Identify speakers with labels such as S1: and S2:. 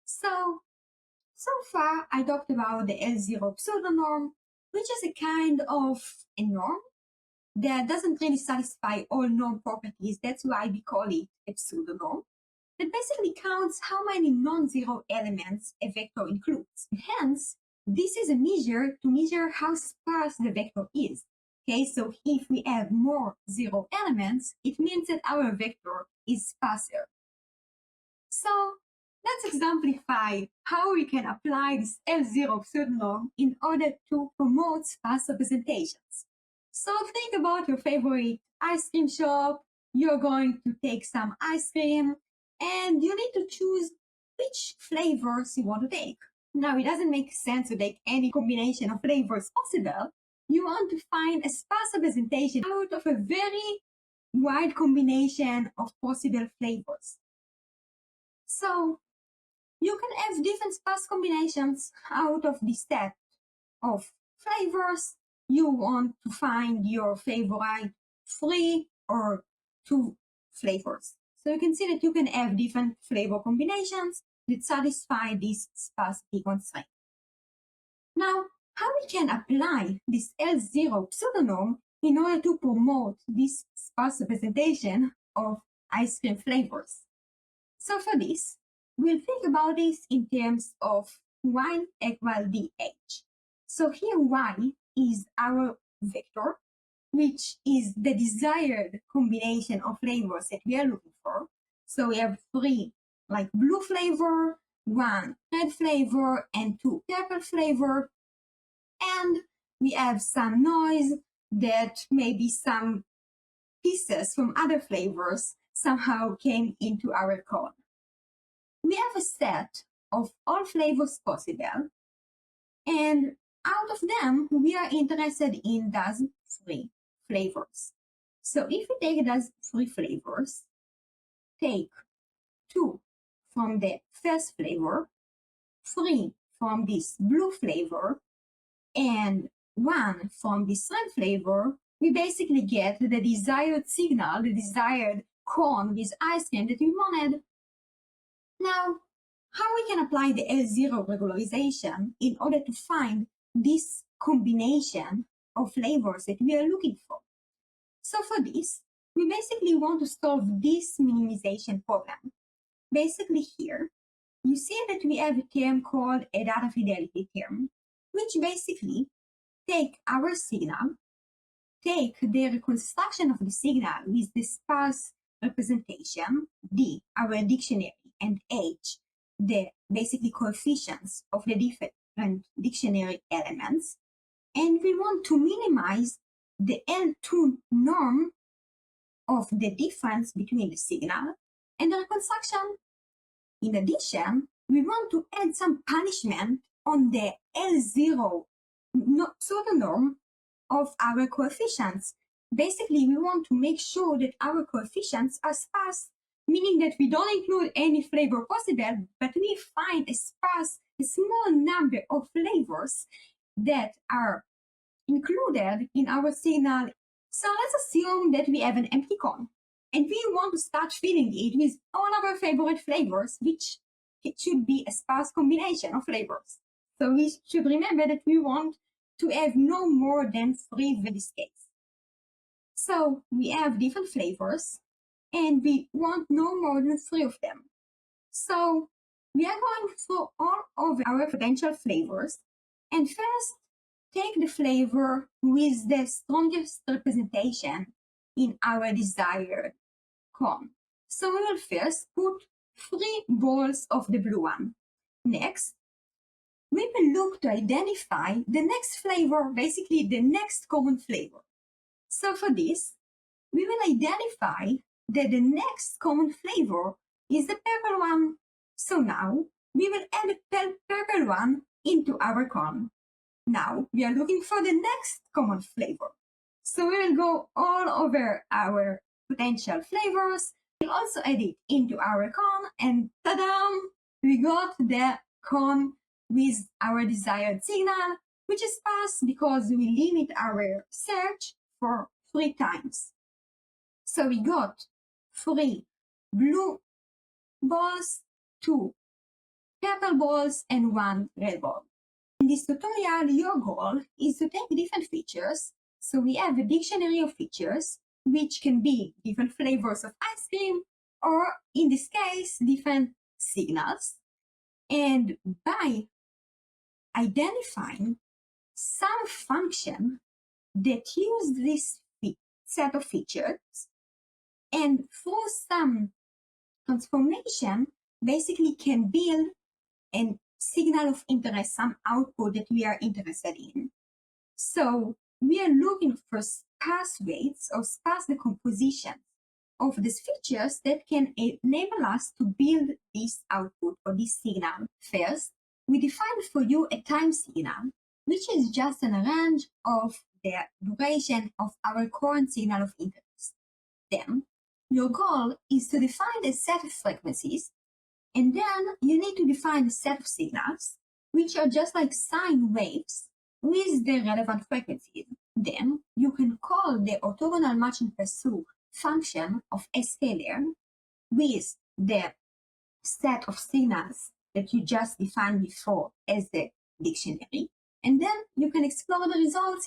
S1: So far I talked about the L0 pseudonorm, which is a kind of a norm that doesn't really satisfy all norm properties. That's why we call it a pseudonorm. That basically counts how many non-zero elements a vector includes. Hence, this is a measure to measure how sparse the vector is. Okay, so if we have more zero elements, it means that our vector is sparser. So let's exemplify how we can apply this L0 pseudonorm in order to promote sparse representations. So think about your favorite ice cream shop. You're going to take some ice cream and you need to choose which flavors you want to take. Now, it doesn't make sense to take any combination of flavors possible. You want to find a sparse representation out of a very wide combination of possible flavors. So you can have different sparse combinations out of this set of flavors. You want to find your favorite 3 or 2 flavors. So you can see that you can have different flavor combinations that satisfy this sparsity constraint. Now, how we can apply this L0 pseudonorm in order to promote this sparse representation of ice cream flavors? So for this, we'll think about this in terms of y equal dh. So here y is our vector, which is the desired combination of flavors that we are looking for. So we have 3 like blue flavor, 1 red flavor, and 2 purple flavor. And we have some noise that maybe some pieces from other flavors somehow came into our cone. We have a set of all flavors possible, and out of them, we are interested in those 3 flavors. So if we take those 3 flavors, take 2 from the first flavor, 3 from this blue flavor, and 1 from this red flavor, we basically get the desired signal, the desired cone with ice cream that we wanted. Now, how we can apply the L0 regularization in order to find this combination of flavors that we are looking for? So for this, we basically want to solve this minimization problem. Basically here, you see that we have a term called a data fidelity term, which basically take our signal, take the reconstruction of the signal with the sparse representation, D, our dictionary, and H, the basically coefficients of the different dictionary elements, and we want to minimize the L2 norm of the difference between the signal and the reconstruction. In addition, we want to add some punishment on the L0 pseudonorm of our coefficients. Basically, we want to make sure that our coefficients are sparse, meaning that we don't include any flavor possible, but we find a small number of flavors that are included in our signal. So let's assume that we have an empty cone, and we want to start filling it with all of our favorite flavors, which it should be a sparse combination of flavors. So we should remember that we want to have no more than 3 in this case. So we have different flavors, and we want no more than 3 of them. So we are going through all of our potential flavors, and first take the flavor with the strongest representation in our desired cone. So we will first put 3 balls of the blue one. Next, we will look to identify the next flavor, basically the next common flavor. So for this, we will identify that the next common flavor is the purple one. So now we will add the purple one into our cone. Now we are looking for the next common flavor. So we will go all over our potential flavors. We'll also add it into our cone, and ta-da! We got the cone with our desired signal, which is sparse because we limit our search for 3 times. So we got 3 blue balls, 2 purple balls and 1 red ball. In this tutorial, your goal is to take different features. So we have a dictionary of features, which can be different flavors of ice cream, or in this case, different signals. And by identifying some function that use this set of features, and through some transformation, basically can build a signal of interest, some output that we are interested in. So we are looking for sparse weights or sparse decomposition of these features that can enable us to build this output or this signal. First, we define for you a time signal, which is just a range of the duration of our current signal of interest. Then, your goal is to define a set of frequencies, and then you need to define a set of signals, which are just like sine waves with the relevant frequencies. Then you can call the orthogonal matching pursue function of a scalar with the set of signals that you just defined before as the dictionary, and then you can explore the results